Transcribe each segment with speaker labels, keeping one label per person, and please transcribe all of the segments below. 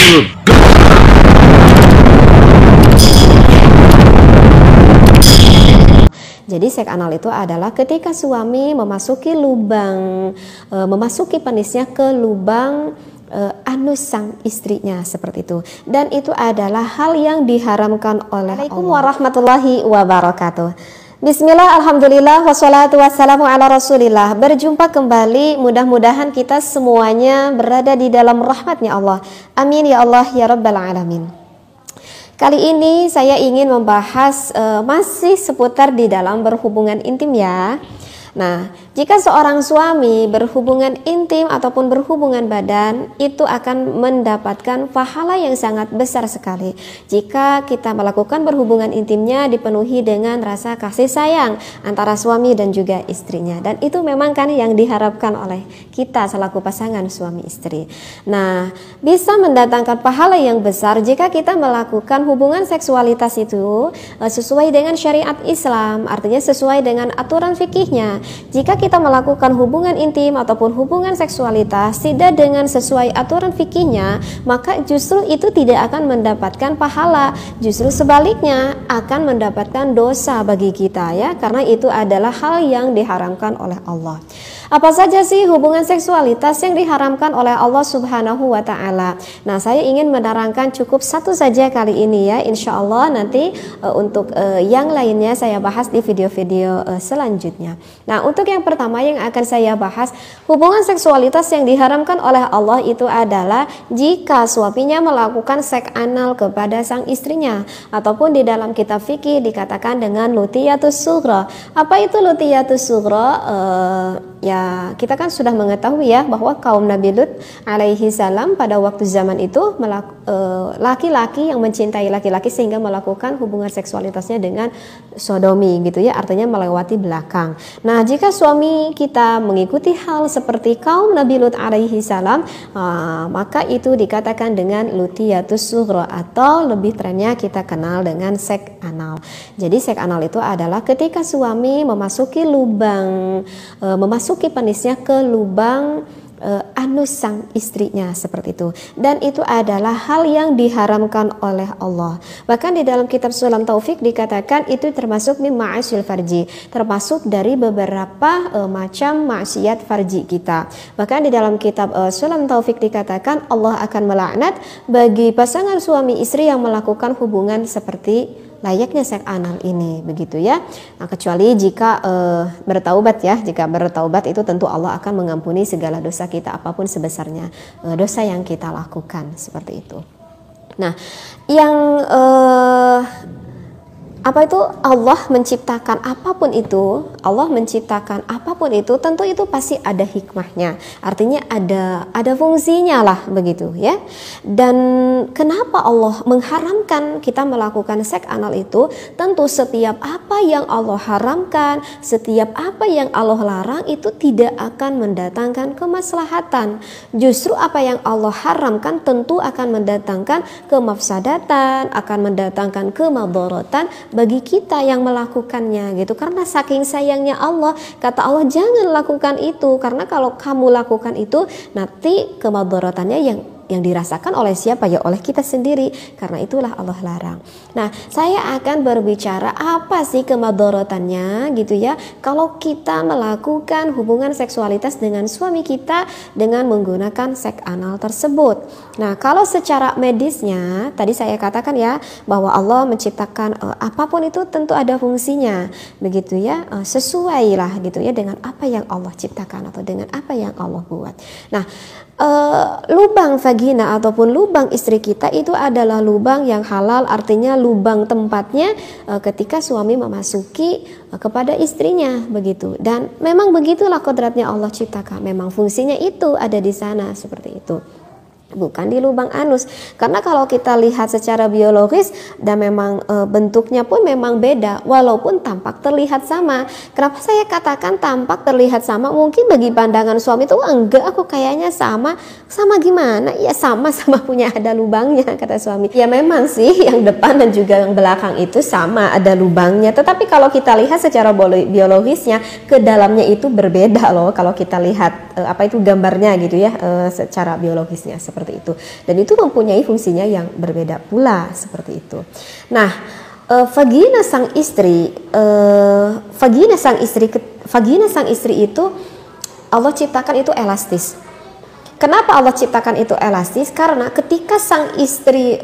Speaker 1: Jadi seks anal itu adalah ketika suami memasuki lubang, memasuki penisnya ke lubang anus sang istrinya, seperti itu. Dan itu adalah hal yang diharamkan oleh Allah. Assalamualaikum warahmatullahi wabarakatuh. Bismillah, alhamdulillah, wassalatu wassalamu ala rasulillah. Berjumpa kembali, mudah-mudahan kita semuanya berada di dalam rahmatnya Allah. Amin ya Allah ya rabbal alamin. Kali ini saya ingin membahas masih seputar di dalam berhubungan intim ya. Nah, jika seorang suami berhubungan intim ataupun berhubungan badan, itu akan mendapatkan pahala yang sangat besar sekali. Jika kita melakukan berhubungan intimnya dipenuhi dengan rasa kasih sayang antara suami dan juga istrinya. Dan itu memang kan yang diharapkan oleh kita selaku pasangan suami istri. Nah, bisa mendatangkan pahala yang besar jika kita melakukan hubungan seksualitas itu sesuai dengan syariat Islam, artinya sesuai dengan aturan fikihnya. Jika kita melakukan hubungan intim ataupun hubungan seksualitas tidak dengan sesuai aturan fikihnya, maka justru itu tidak akan mendapatkan pahala, justru sebaliknya akan mendapatkan dosa bagi kita ya, karena itu adalah hal yang diharamkan oleh Allah. Apa saja sih hubungan seksualitas yang diharamkan oleh Allah Subhanahu wa Ta'ala? Nah, saya ingin menerangkan cukup satu saja kali ini ya. Insya Allah nanti untuk yang lainnya saya bahas di video-video selanjutnya. Nah, untuk yang pertama yang akan saya bahas, hubungan seksualitas yang diharamkan oleh Allah itu adalah jika suaminya melakukan seks anal kepada sang istrinya, ataupun di dalam kitab fikih dikatakan dengan lutiyatus sughra. Apa itu lutiyatus sughra? Ya, kita kan sudah mengetahui ya bahwa kaum Nabi Lut alaihi salam pada waktu zaman itu laki-laki yang mencintai laki-laki sehingga melakukan hubungan seksualitasnya dengan sodomi gitu ya, artinya melewati belakang. Nah, jika suami kita mengikuti hal seperti kaum Nabi Lut alaihi salam, maka itu dikatakan dengan lutiyatus sughra, atau lebih trennya kita kenal dengan seks anal. Jadi seks anal itu adalah ketika suami memasuki lubang, memasuki penisnya ke lubang anus sang istrinya, seperti itu. Dan itu adalah hal yang diharamkan oleh Allah. Bahkan di dalam kitab Sulam Taufik dikatakan itu termasuk min ma'asyil farji, termasuk dari beberapa macam maksiat farji kita. Bahkan di dalam kitab Sulam Taufik dikatakan Allah akan melaknat bagi pasangan suami istri yang melakukan hubungan seperti layaknya seks anal ini, begitu ya. Nah, kecuali jika bertaubat ya. Jika bertaubat itu tentu Allah akan mengampuni segala dosa kita apapun sebesarnya dosa yang kita lakukan, seperti itu. Nah, yang apa itu Allah menciptakan apapun itu, Allah menciptakan apapun itu tentu itu pasti ada hikmahnya, artinya ada fungsinya lah, begitu ya. Dan kenapa Allah mengharamkan kita melakukan seks anal itu? Tentu setiap apa yang Allah haramkan, setiap apa yang Allah larang itu tidak akan mendatangkan kemaslahatan. Justru apa yang Allah haramkan tentu akan mendatangkan kemafsadatan, akan mendatangkan kemadharatan bagi kita yang melakukannya gitu. Karena saking sayangnya Allah, kata Allah jangan lakukan itu, karena kalau kamu lakukan itu nanti kemadharatannya yang dirasakan oleh siapa? Ya oleh kita sendiri. Karena itulah Allah larang. Nah, saya akan berbicara apa sih kemadharatannya gitu ya kalau kita melakukan hubungan seksualitas dengan suami kita dengan menggunakan seks anal tersebut. Nah, kalau secara medisnya tadi saya katakan ya bahwa Allah menciptakan apapun itu tentu ada fungsinya, begitu ya, sesuai lah gitu ya dengan apa yang Allah ciptakan atau dengan apa yang Allah buat. Nah, lubang vagina ataupun lubang istri kita itu adalah lubang yang halal, artinya lubang tempatnya ketika suami memasuki kepada istrinya, begitu. Dan memang begitulah kodratnya Allah ciptakan, memang fungsinya itu ada di sana, seperti itu. bukan di lubang anus. Karena kalau kita lihat secara biologis dan memang bentuknya pun memang beda walaupun tampak terlihat sama. Kenapa saya katakan tampak terlihat sama? Mungkin bagi pandangan suami itu enggak, aku kayaknya sama gimana? Ya sama punya ada lubangnya, kata suami. Ya memang sih yang depan dan juga yang belakang itu sama ada lubangnya. Tetapi kalau kita lihat secara biologisnya ke dalamnya itu berbeda loh. Kalau kita lihat apa itu gambarnya gitu ya secara biologisnya seperti seperti itu. Dan itu mempunyai fungsinya yang berbeda pula seperti itu. Nah, vagina sang istri itu Allah ciptakan itu elastis. Kenapa Allah ciptakan itu elastis? Karena ketika sang istri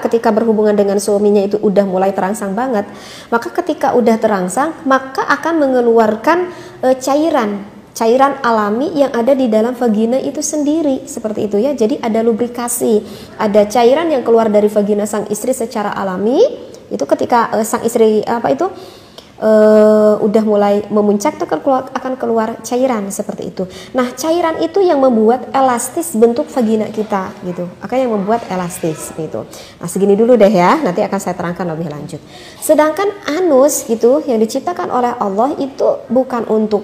Speaker 1: ketika berhubungan dengan suaminya itu udah mulai terangsang banget, maka ketika udah terangsang maka akan mengeluarkan cairan alami yang ada di dalam vagina itu sendiri, seperti itu ya. Jadi ada lubrikasi, ada cairan yang keluar dari vagina sang istri secara alami. Itu ketika sang istri udah mulai memuncak, itu akan keluar cairan seperti itu. Nah, cairan itu yang membuat elastis bentuk vagina kita gitu. Akan yang membuat elastis gitu. Nah, segini dulu deh ya. Nanti akan saya terangkan lebih lanjut. Sedangkan anus gitu yang diciptakan oleh Allah itu bukan untuk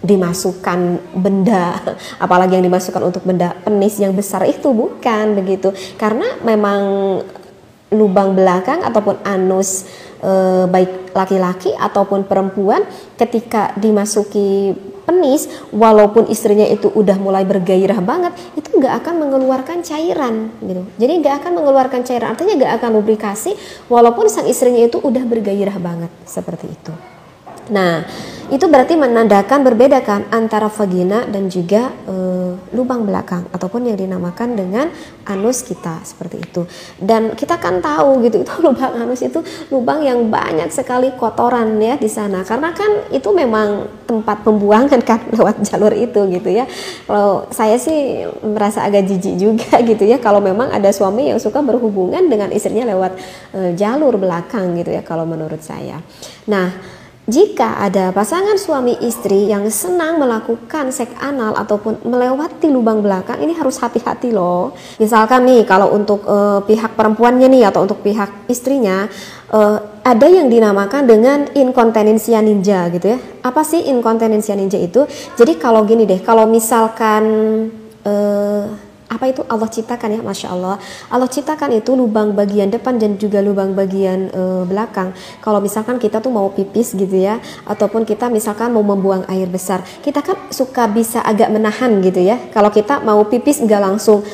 Speaker 1: dimasukkan benda, apalagi yang dimasukkan untuk benda penis yang besar itu, bukan begitu. Karena memang lubang belakang ataupun anus baik laki-laki ataupun perempuan ketika dimasuki penis, walaupun istrinya itu udah mulai bergairah banget, itu nggak akan mengeluarkan cairan gitu. Jadi nggak akan mengeluarkan cairan, artinya nggak akan lubrikasi walaupun sang istrinya itu udah bergairah banget, seperti itu. Nah, itu berarti menandakan berbeda kan antara vagina dan juga lubang belakang ataupun yang dinamakan dengan anus kita, seperti itu. Dan kita kan tahu gitu, itu lubang anus itu lubang yang banyak sekali kotoran ya di sana, karena kan itu memang tempat pembuangan kan lewat jalur itu gitu ya. Kalau saya sih merasa agak jijik juga gitu ya kalau memang ada suami yang suka berhubungan dengan istrinya lewat jalur belakang gitu ya, kalau menurut saya. Nah, jika ada pasangan suami istri yang senang melakukan seks anal ataupun melewati lubang belakang, ini harus hati-hati loh. Misalkan nih kalau untuk pihak perempuannya nih atau untuk pihak istrinya, ada yang dinamakan dengan inkontinensia ninja gitu ya. Apa sih inkontinensia ninja itu? Jadi kalau gini deh, kalau misalkan apa itu Allah ciptakan ya, Masya Allah, Allah ciptakan itu lubang bagian depan dan juga lubang bagian belakang. Kalau misalkan kita tuh mau pipis gitu ya, ataupun kita misalkan mau membuang air besar, kita kan suka bisa agak menahan gitu ya. Kalau kita mau pipis nggak langsung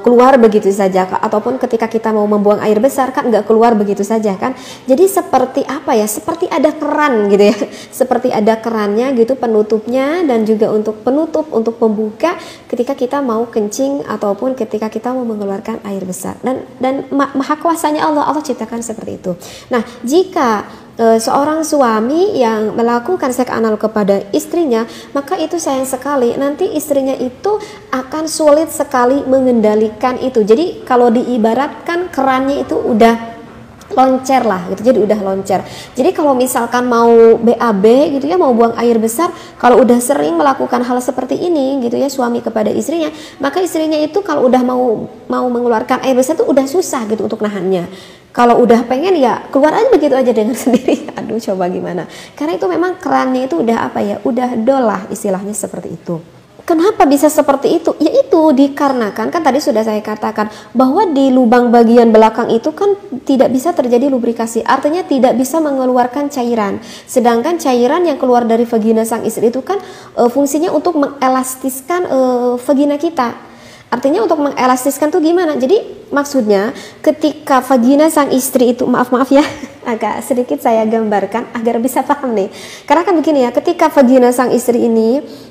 Speaker 1: keluar begitu saja, ataupun ketika kita mau membuang air besar kan nggak keluar begitu saja kan. Jadi seperti apa ya, seperti ada keran gitu ya, seperti ada kerannya gitu penutupnya, dan juga untuk penutup untuk pembuka ketika kita mau kencing ataupun ketika kita mau mengeluarkan air besar. Dan maha kuasanya Allah ciptakan seperti itu. Nah, jika seorang suami yang melakukan seks anal kepada istrinya, maka itu sayang sekali nanti istrinya itu akan sulit sekali mengendalikan itu. Jadi kalau diibaratkan kerannya itu udah loncer lah gitu, jadi udah loncer. Jadi kalau misalkan mau BAB gitu ya, mau buang air besar, kalau udah sering melakukan hal seperti ini gitu ya, suami kepada istrinya, maka istrinya itu kalau udah mau mengeluarkan air besar itu udah susah gitu untuk nahannya. Kalau udah pengen ya keluar aja begitu aja dengan sendiri. Aduh, coba gimana? Karena itu memang kerannya itu udah apa ya, udah dolah istilahnya seperti itu. Kenapa bisa seperti itu? Yaitu dikarenakan kan tadi sudah saya katakan bahwa di lubang bagian belakang itu kan tidak bisa terjadi lubrikasi, artinya tidak bisa mengeluarkan cairan. Sedangkan cairan yang keluar dari vagina sang istri itu kan fungsinya untuk mengelastiskan vagina kita. Artinya untuk mengelastiskan tuh gimana? Jadi maksudnya ketika vagina sang istri itu, maaf ya, agak sedikit saya gambarkan agar bisa paham nih. Karena kan begini ya, ketika vagina sang istri ini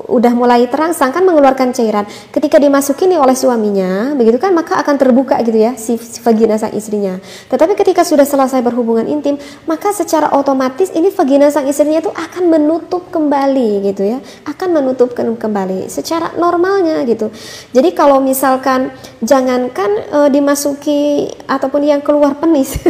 Speaker 1: udah mulai terangsang kan mengeluarkan cairan. Ketika dimasuki nih oleh suaminya, begitu kan, maka akan terbuka gitu ya si vagina sang istrinya. Tetapi ketika sudah selesai berhubungan intim, maka secara otomatis ini vagina sang istrinya itu akan menutup kembali gitu ya, akan menutup kembali secara normalnya gitu. Jadi kalau misalkan jangankan dimasuki ataupun yang keluar penis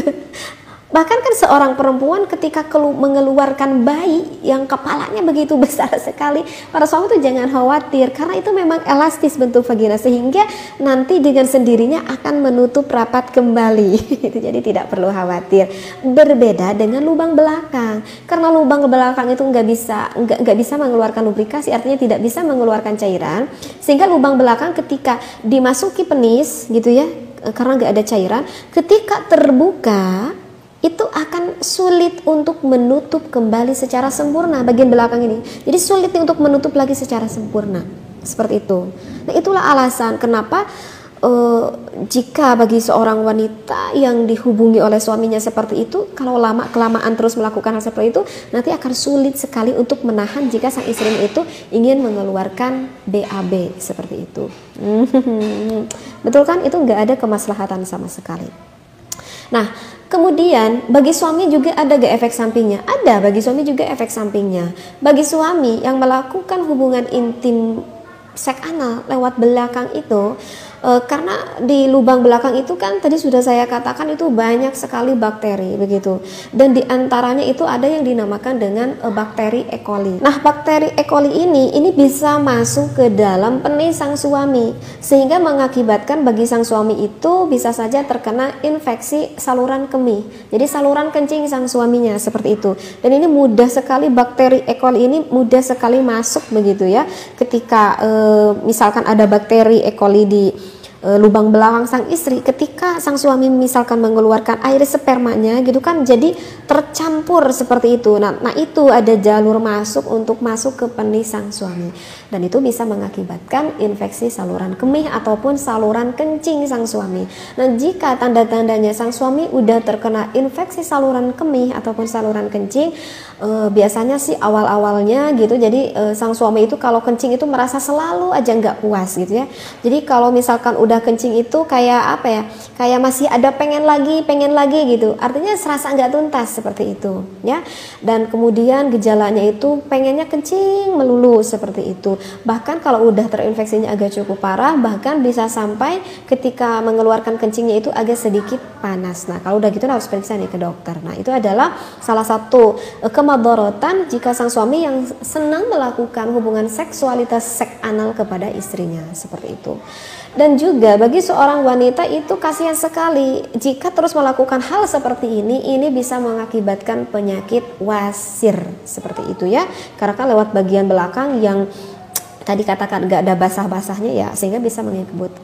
Speaker 1: bahkan kan seorang perempuan ketika mengeluarkan bayi yang kepalanya begitu besar sekali, para suami itu jangan khawatir karena itu memang elastis bentuk vagina sehingga nanti dengan sendirinya akan menutup rapat kembali. Jadi tidak perlu khawatir. Berbeda dengan lubang belakang, karena lubang belakang itu nggak bisa mengeluarkan lubrikasi, artinya tidak bisa mengeluarkan cairan, sehingga lubang belakang ketika dimasuki penis gitu ya, karena nggak ada cairan, ketika terbuka itu akan sulit untuk menutup kembali secara sempurna bagian belakang ini. Jadi sulit untuk menutup lagi secara sempurna. seperti itu. Nah, itulah alasan kenapa jika bagi seorang wanita yang dihubungi oleh suaminya seperti itu, kalau lama kelamaan terus melakukan hal seperti itu, nanti akan sulit sekali untuk menahan jika sang istrinya itu ingin mengeluarkan BAB seperti itu. Betul kan? Itu nggak ada kemaslahatan sama sekali. Nah, kemudian bagi suami juga ada gak efek sampingnya? Ada, bagi suami juga efek sampingnya. Bagi suami yang melakukan hubungan intim seks anal lewat belakang itu, karena di lubang belakang itu kan tadi sudah saya katakan itu banyak sekali bakteri begitu, dan diantaranya itu ada yang dinamakan dengan bakteri E. coli. Nah, bakteri E. coli ini bisa masuk ke dalam penis sang suami sehingga mengakibatkan bagi sang suami itu bisa saja terkena infeksi saluran kemih, jadi saluran kencing sang suaminya seperti itu. Dan ini mudah sekali, bakteri E. coli ini mudah sekali masuk begitu ya, ketika misalkan ada bakteri E. coli di lubang belakang sang istri, ketika sang suami misalkan mengeluarkan air spermanya gitu kan, jadi tercampur seperti itu. Nah itu ada jalur masuk untuk masuk ke penis sang suami, dan itu bisa mengakibatkan infeksi saluran kemih ataupun saluran kencing sang suami. Nah, jika tanda-tandanya sang suami udah terkena infeksi saluran kemih ataupun saluran kencing, biasanya sih awal-awalnya gitu, jadi sang suami itu kalau kencing itu merasa selalu aja nggak puas gitu ya. Jadi kalau misalkan udah kencing itu kayak apa ya, kayak masih ada pengen lagi gitu, artinya serasa nggak tuntas seperti itu ya. Dan kemudian gejalanya itu pengennya kencing melulu seperti itu. Bahkan kalau udah terinfeksinya agak cukup parah, bahkan bisa sampai ketika mengeluarkan kencingnya itu agak sedikit panas. Nah, kalau udah gitu harus periksa nih ke dokter. Nah, itu adalah salah satu kemadorotan jika sang suami yang senang melakukan hubungan seksualitas seks anal kepada istrinya seperti itu. Dan juga bagi seorang wanita itu kasihan sekali jika terus melakukan hal seperti ini bisa mengakibatkan penyakit wasir seperti itu ya, karena kan lewat bagian belakang yang tadi katakan gak ada basah-basahnya ya, sehingga bisa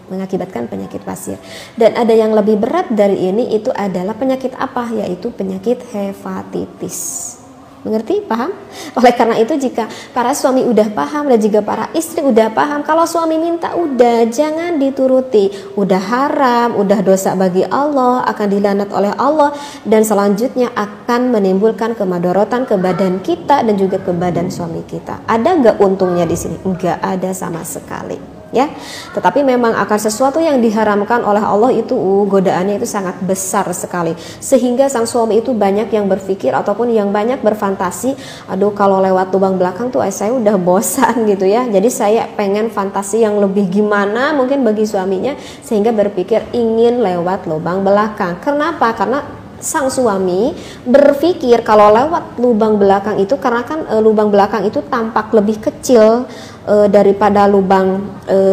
Speaker 1: mengakibatkan penyakit wasir. Dan ada yang lebih berat dari ini, itu adalah penyakit apa? Yaitu penyakit hepatitis. Mengerti? Paham? Oleh karena itu jika para suami udah paham dan juga para istri udah paham, kalau suami minta udah jangan dituruti, udah haram, udah dosa bagi Allah, akan dilaknat oleh Allah, dan selanjutnya akan menimbulkan kemadorotan ke badan kita dan juga ke badan suami kita. Ada nggak untungnya di sini? Nggak ada sama sekali. Ya, tetapi memang akan sesuatu yang diharamkan oleh Allah itu godaannya itu sangat besar sekali, sehingga sang suami itu banyak yang berpikir ataupun yang banyak berfantasi, aduh kalau lewat lubang belakang tuh saya udah bosan gitu ya, jadi saya pengen fantasi yang lebih gimana mungkin bagi suaminya, sehingga berpikir ingin lewat lubang belakang. Kenapa? Karena sang suami berpikir kalau lewat lubang belakang itu, karena kan lubang belakang itu tampak lebih kecil daripada lubang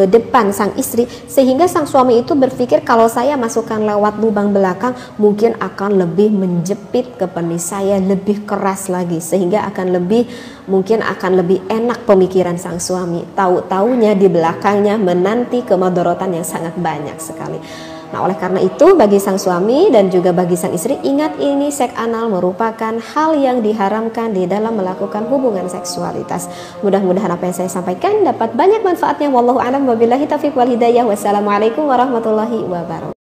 Speaker 1: depan sang istri, sehingga sang suami itu berpikir kalau saya masukkan lewat lubang belakang mungkin akan lebih menjepit ke penis saya, lebih keras lagi, sehingga akan lebih enak pemikiran sang suami. Tahu-taunya di belakangnya menanti kemadorotan yang sangat banyak sekali. Nah, oleh karena itu bagi sang suami dan juga bagi sang istri, ingat ini seks anal merupakan hal yang diharamkan di dalam melakukan hubungan seksualitas. Mudah-mudahan apa yang saya sampaikan dapat banyak manfaatnya. Wallahu a'lam, wabillahi taufiq wal hidayah. Wassalamualaikum warahmatullahi wabarakatuh.